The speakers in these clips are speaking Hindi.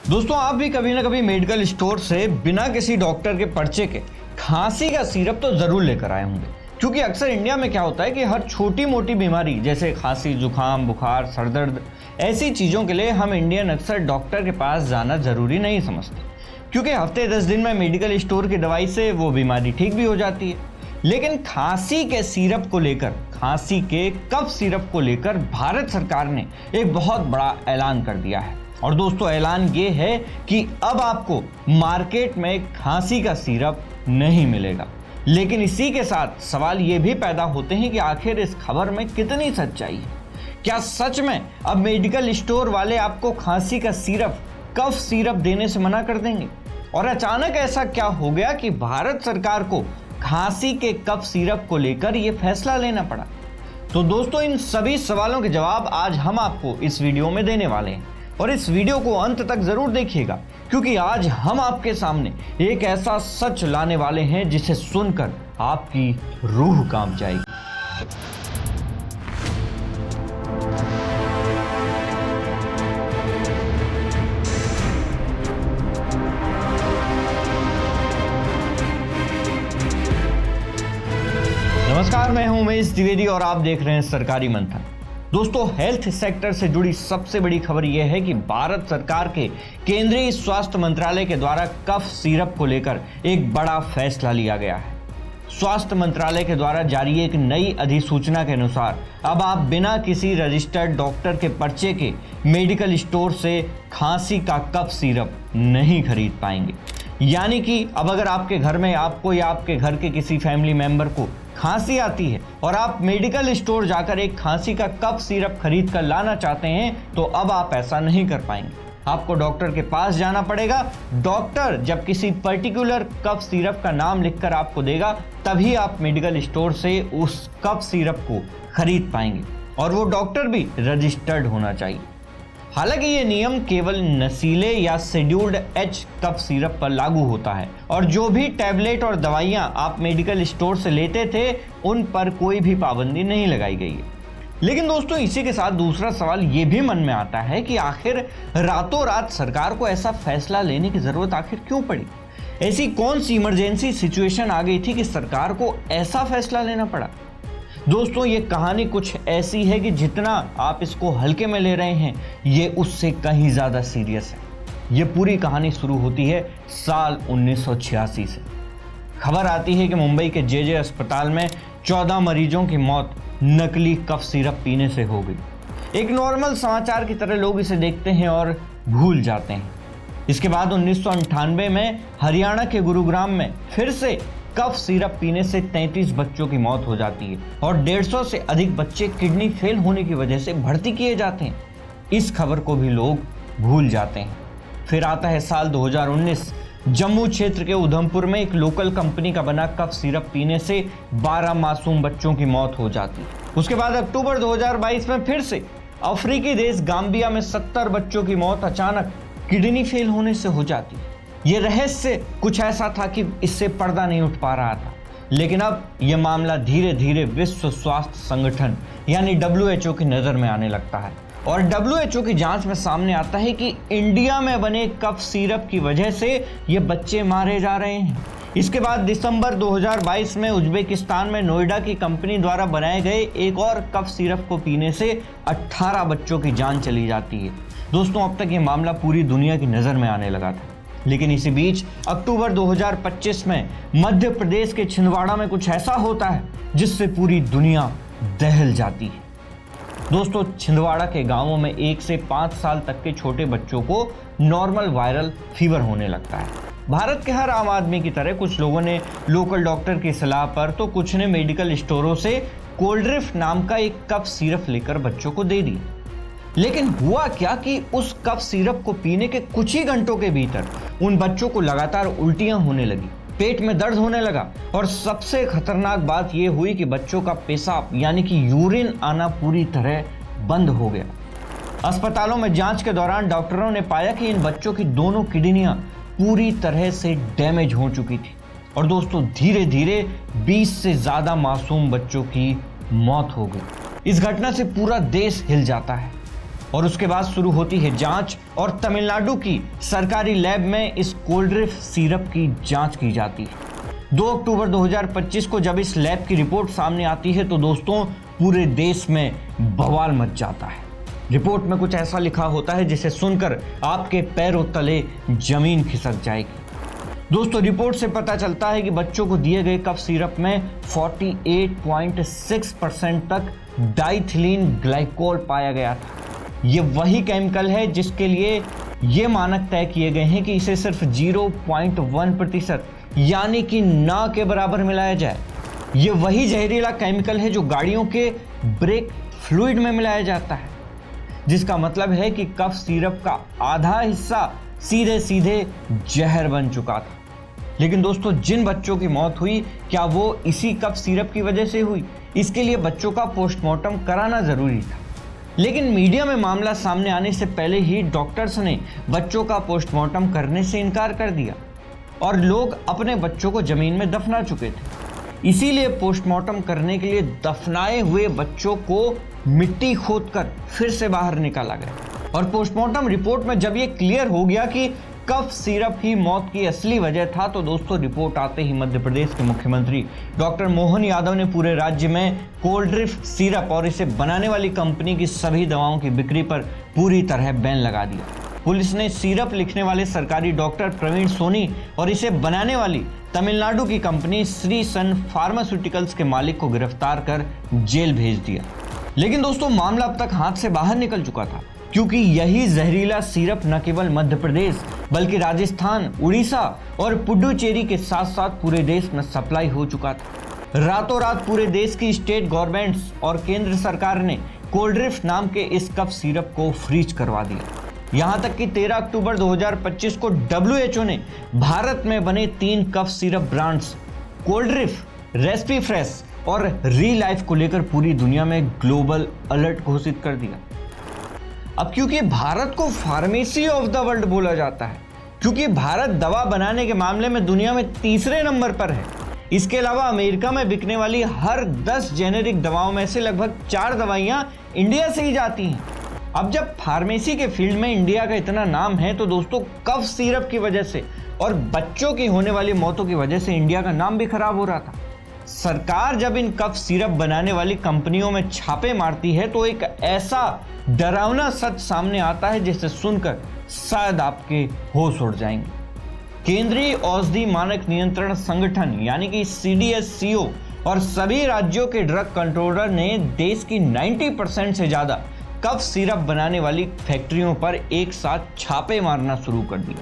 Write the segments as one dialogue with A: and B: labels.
A: दोस्तों, आप भी कभी ना कभी मेडिकल स्टोर से बिना किसी डॉक्टर के पर्चे के खांसी का सिरप तो जरूर लेकर आए होंगे। क्योंकि अक्सर इंडिया में क्या होता है कि हर छोटी मोटी बीमारी जैसे खांसी, जुकाम, बुखार, सर दर्द, ऐसी चीज़ों के लिए हम इंडियन अक्सर डॉक्टर के पास जाना जरूरी नहीं समझते, क्योंकि हफ्ते 10 दिन में मेडिकल स्टोर की दवाई से वो बीमारी ठीक भी हो जाती है। लेकिन खांसी के सिरप को लेकर, खांसी के कफ सिरप को लेकर भारत सरकार ने एक बहुत बड़ा ऐलान कर दिया है। और दोस्तों, ऐलान ये है कि अब आपको मार्केट में खांसी का सिरप नहीं मिलेगा। लेकिन इसी के साथ सवाल ये भी पैदा होते हैं कि आखिर इस खबर में कितनी सच्चाई है। क्या सच में अब मेडिकल स्टोर वाले आपको खांसी का सिरप, कफ सिरप देने से मना कर देंगे? और अचानक ऐसा क्या हो गया कि भारत सरकार को खांसी के कफ सिरप को लेकर यह फैसला लेना पड़ा? तो दोस्तों, इन सभी सवालों के जवाब आज हम आपको इस वीडियो में देने वाले हैं। और इस वीडियो को अंत तक जरूर देखिएगा, क्योंकि आज हम आपके सामने एक ऐसा सच लाने वाले हैं जिसे सुनकर आपकी रूह कांप जाएगी। नमस्कार, मैं हूं उमेश द्विवेदी और आप देख रहे हैं सरकारी मंथन। दोस्तों, हेल्थ सेक्टर से जुड़ी सबसे बड़ी खबर यह है कि भारत सरकार के केंद्रीय स्वास्थ्य मंत्रालय के द्वारा कफ सिरप को लेकर एक बड़ा फैसला लिया गया है। स्वास्थ्य मंत्रालय के द्वारा जारी एक नई अधिसूचना के अनुसार अब आप बिना किसी रजिस्टर्ड डॉक्टर के पर्चे के मेडिकल स्टोर से खांसी का कफ सिरप नहीं खरीद पाएंगे। यानी कि अब अगर आपके घर में आपको या आपके घर के किसी फैमिली मेंबर को खांसी आती है और आप मेडिकल स्टोर जाकर एक खांसी का कफ सिरप खरीद कर लाना चाहते हैं, तो अब आप ऐसा नहीं कर पाएंगे। आपको डॉक्टर के पास जाना पड़ेगा। डॉक्टर जब किसी पर्टिकुलर कफ सिरप का नाम लिखकर आपको देगा, तभी आप मेडिकल स्टोर से उस कफ सिरप को खरीद पाएंगे। और वो डॉक्टर भी रजिस्टर्ड होना चाहिए। हालांकि ये नियम केवल नशीले या शेड्यूल्ड एच कफ सिरप पर लागू होता है, और जो भी टैबलेट और दवाइयां आप मेडिकल स्टोर से लेते थे, उन पर कोई भी पाबंदी नहीं लगाई गई है। लेकिन दोस्तों, इसी के साथ दूसरा सवाल ये भी मन में आता है कि आखिर रातों रात सरकार को ऐसा फैसला लेने की जरूरत आखिर क्यों पड़ी? ऐसी कौन सी इमरजेंसी सिचुएशन आ गई थी कि सरकार को ऐसा फैसला लेना पड़ा? दोस्तों, ये कहानी कुछ ऐसी है कि जितना आप इसको हल्के में ले रहे हैं, ये उससे कहीं ज़्यादा सीरियस है। ये पूरी कहानी शुरू होती है साल 1986 से। खबर आती है कि मुंबई के जे अस्पताल में 14 मरीजों की मौत नकली कफ सिरप पीने से हो गई। एक नॉर्मल समाचार की तरह लोग इसे देखते हैं और भूल जाते हैं। इसके बाद 1998 में हरियाणा के गुरुग्राम में फिर से कफ सिरप पीने से 33 बच्चों की मौत हो जाती है और 150 से अधिक बच्चे किडनी फेल होने की वजह से भर्ती किए जाते हैं। इस खबर को भी लोग भूल जाते हैं। फिर आता है साल 2019। जम्मू क्षेत्र के उधमपुर में एक लोकल कंपनी का बना कफ सिरप पीने से 12 मासूम बच्चों की मौत हो जाती है। उसके बाद अक्टूबर 2022 में फिर से अफ्रीकी देश गाम्बिया में 70 बच्चों की मौत अचानक किडनी फेल होने से हो जाती है। ये रहस्य कुछ ऐसा था कि इससे पर्दा नहीं उठ पा रहा था। लेकिन अब यह मामला धीरे धीरे विश्व स्वास्थ्य संगठन यानी WHO की नज़र में आने लगता है। और WHO की जांच में सामने आता है कि इंडिया में बने कफ सिरप की वजह से ये बच्चे मारे जा रहे हैं। इसके बाद दिसंबर 2022 में उज्बेकिस्तान में नोएडा की कंपनी द्वारा बनाए गए एक और कफ सिरप को पीने से 18 बच्चों की जान चली जाती है। दोस्तों, अब तक ये मामला पूरी दुनिया की नज़र में आने लगा था। लेकिन इसी बीच अक्टूबर 2025 में मध्य प्रदेश के छिंदवाड़ा में कुछ ऐसा होता है जिससे पूरी दुनिया दहल जाती है। दोस्तों, छिंदवाड़ा के गांवों में 1 से 5 साल तक के छोटे बच्चों को नॉर्मल वायरल फीवर होने लगता है। भारत के हर आम आदमी की तरह कुछ लोगों ने लोकल डॉक्टर की सलाह पर, तो कुछ ने मेडिकल स्टोरों से कोल्ड्रिफ्ट नाम का एक कफ सिरप लेकर बच्चों को दे दी। लेकिन हुआ क्या कि उस कफ सिरप को पीने के कुछ ही घंटों के भीतर उन बच्चों को लगातार उल्टियां होने लगी, पेट में दर्द होने लगा, और सबसे खतरनाक बात यह हुई कि बच्चों का पेशाब यानी कि यूरिन आना पूरी तरह बंद हो गया। अस्पतालों में जांच के दौरान डॉक्टरों ने पाया कि इन बच्चों की दोनों किडनियां पूरी तरह से डैमेज हो चुकी थी। और दोस्तों, धीरे धीरे 20 से ज्यादा मासूम बच्चों की मौत हो गई। इस घटना से पूरा देश हिल जाता है। और उसके बाद शुरू होती है जांच और तमिलनाडु की सरकारी लैब में इस कोल्ड्रिफ्ट सिरप की जांच की जाती है। 2 अक्टूबर 2025 को जब इस लैब की रिपोर्ट सामने आती है तो दोस्तों पूरे देश में बवाल मच जाता है। रिपोर्ट में कुछ ऐसा लिखा होता है जिसे सुनकर आपके पैरों तले जमीन खिसक जाएगी। दोस्तों रिपोर्ट से पता चलता है कि बच्चों को दिए गए कफ सिरप में 48.6% तक डाइथिलीन ग्लाइकोल पाया गया था। ये वही केमिकल है जिसके लिए ये मानक तय किए गए हैं कि इसे सिर्फ 0.1% यानी कि ना के बराबर मिलाया जाए। ये वही जहरीला केमिकल है जो गाड़ियों के ब्रेक फ्लूइड में मिलाया जाता है, जिसका मतलब है कि कफ सिरप का आधा हिस्सा सीधे सीधे जहर बन चुका था। लेकिन दोस्तों जिन बच्चों की मौत हुई, क्या वो इसी कफ सिरप की वजह से हुई? इसके लिए बच्चों का पोस्टमार्टम कराना जरूरी था। लेकिन मीडिया में मामला सामने आने से पहले ही डॉक्टर्स ने बच्चों का पोस्टमार्टम करने से इनकार कर दिया और लोग अपने बच्चों को जमीन में दफना चुके थे। इसीलिए पोस्टमार्टम करने के लिए दफनाए हुए बच्चों को मिट्टी खोदकर फिर से बाहर निकाला गया और पोस्टमार्टम रिपोर्ट में जब ये क्लियर हो गया कि कफ सिरप ही मौत की असली वजह था तो दोस्तों रिपोर्ट आते ही मध्य प्रदेश के मुख्यमंत्री डॉक्टर मोहन यादव ने पूरे राज्य में कोल्ड्रिफ्ट सिरप और इसे बनाने वाली कंपनी की सभी दवाओं की बिक्री पर पूरी तरह बैन लगा दिया। पुलिस ने सिरप लिखने वाले सरकारी डॉक्टर प्रवीण सोनी और इसे बनाने वाली तमिलनाडु की कंपनी श्री सन फार्मास्यूटिकल्स के मालिक को गिरफ्तार कर जेल भेज दिया। लेकिन दोस्तों मामला अब तक हाथ से बाहर निकल चुका था, क्योंकि यही जहरीला सिरप न केवल मध्य प्रदेश बल्कि राजस्थान, उड़ीसा और पुडुचेरी के साथ साथ पूरे देश में सप्लाई हो चुका था। रातों रात पूरे देश की स्टेट गवर्नमेंट्स और केंद्र सरकार ने कोल्ड्रिफ्ट नाम के इस कफ सिरप को फ्रीज करवा दिया। यहां तक कि 13 अक्टूबर 2025 को WHO ने भारत में बने 3 कफ सिरप ब्रांड्स कोल्ड्रिफ्ट, रेस्पीफ्रेश और री-लाइफ को लेकर पूरी दुनिया में ग्लोबल अलर्ट घोषित कर दिया। अब क्योंकि भारत को फार्मेसी ऑफ द वर्ल्ड बोला जाता है, क्योंकि भारत दवा बनाने के मामले में दुनिया में तीसरे नंबर पर है। इसके अलावा अमेरिका में बिकने वाली हर 10 जेनेरिक दवाओं में से लगभग 4 दवाइयां इंडिया से ही जाती हैं। अब जब फार्मेसी के फील्ड में इंडिया का इतना नाम है तो दोस्तों कफ सिरप की वजह से और बच्चों की होने वाली मौतों की वजह से इंडिया का नाम भी खराब हो रहा था। सरकार जब इन कफ सिरप बनाने वाली कंपनियों में छापे मारती है तो एक ऐसा डरावना सच सामने आता है जिसे सुनकर शायद आपके होश उड़ जाएंगे। केंद्रीय औषधि मानक नियंत्रण संगठन यानी कि CDSCO और सभी राज्यों के ड्रग कंट्रोलर ने देश की 90% से ज्यादा कफ सिरप बनाने वाली फैक्ट्रियों पर एक साथ छापे मारना शुरू कर दिया।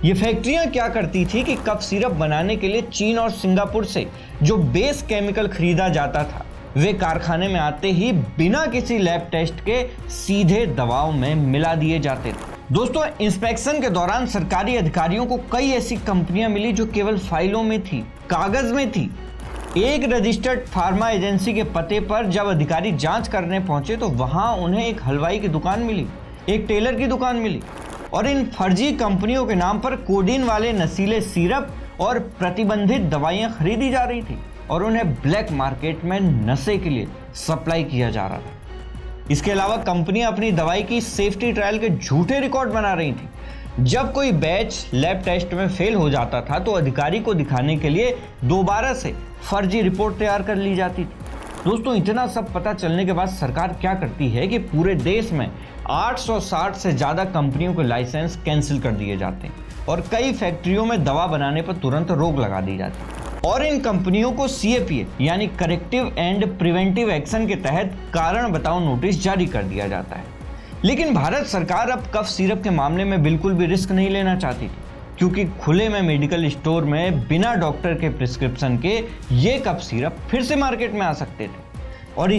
A: ये फैक्ट्रियां क्या करती थी कि कफ सिरप बनाने के लिए चीन और सिंगापुर से जो बेस केमिकल खरीदा जाता था वे कारखाने में आते ही बिना किसी लैब टेस्ट के सीधे दवाओं में मिला दिए जाते थे। दोस्तों इंस्पेक्शन के दौरान सरकारी अधिकारियों को कई ऐसी कंपनियां मिली जो केवल फाइलों में थी, कागज में थी। एक रजिस्टर्ड फार्मा एजेंसी के पते पर जब अधिकारी जांच करने पहुंचे तो वहां उन्हें एक हलवाई की दुकान मिली, एक टेलर की दुकान मिली और इन फर्जी कंपनियों के नाम पर कोडीन वाले नशीले सिरप और प्रतिबंधित दवाइयां खरीदी जा रही थी और उन्हें ब्लैक मार्केट में नशे के लिए सप्लाई किया जा रहा था। इसके अलावा कंपनियां अपनी दवाई की सेफ्टी ट्रायल के झूठे रिकॉर्ड बना रही थी। जब कोई बैच लैब टेस्ट में फेल हो जाता था तो अधिकारी को दिखाने के लिए दोबारा से फर्जी रिपोर्ट तैयार कर ली जाती थी। दोस्तों इतना सब पता चलने के बाद सरकार क्या करती है कि पूरे देश में 860 से ज़्यादा कंपनियों के लाइसेंस कैंसिल कर दिए जाते हैं और कई फैक्ट्रियों में दवा बनाने पर तुरंत रोक लगा दी जाती है और इन कंपनियों को CAPA यानी करेक्टिव एंड प्रिवेंटिव एक्शन के तहत कारण बताओ नोटिस जारी कर दिया जाता है। लेकिन भारत सरकार अब कफ सिरप के मामले में बिल्कुल भी रिस्क नहीं लेना चाहती थी, क्योंकि खुले में मेडिकल स्टोर में बिना डॉक्टर के प्रिस्क्रिप्शन के ये कफ सिरप फिर से मार्केट में आ सकते थे और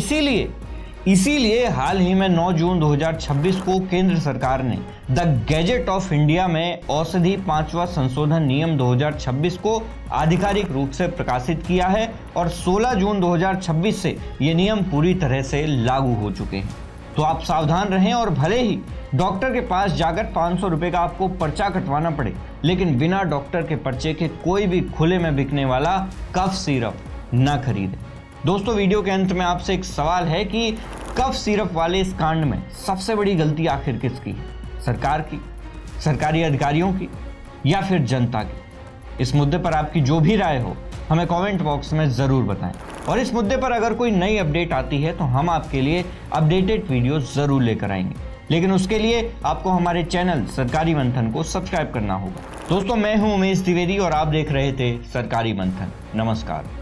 A: इसीलिए हाल ही में 9 जून 2026 को केंद्र सरकार ने द गैजेट ऑफ इंडिया में औषधि 5वां संशोधन नियम 2026 को आधिकारिक रूप से प्रकाशित किया है और 16 जून 2026 से ये नियम पूरी तरह से लागू हो चुके हैं। तो आप सावधान रहें और भले ही डॉक्टर के पास जाकर 500 रुपये का आपको पर्चा कटवाना पड़े, लेकिन बिना डॉक्टर के पर्चे के कोई भी खुले में बिकने वाला कफ सिरप ना खरीदें। दोस्तों वीडियो के अंत में आपसे एक सवाल है कि कफ सिरप वाले इस कांड में सबसे बड़ी गलती आखिर किसकी है? सरकार की, सरकारी अधिकारियों की, या फिर जनता की? इस मुद्दे पर आपकी जो भी राय हो हमें कमेंट बॉक्स में जरूर बताएं। और इस मुद्दे पर अगर कोई नई अपडेट आती है तो हम आपके लिए अपडेटेड वीडियो जरूर लेकर आएंगे, लेकिन उसके लिए आपको हमारे चैनल सरकारी मंथन को सब्सक्राइब करना होगा। दोस्तों, मैं हूं उमेश द्विवेदी और आप देख रहे थे सरकारी मंथन। नमस्कार।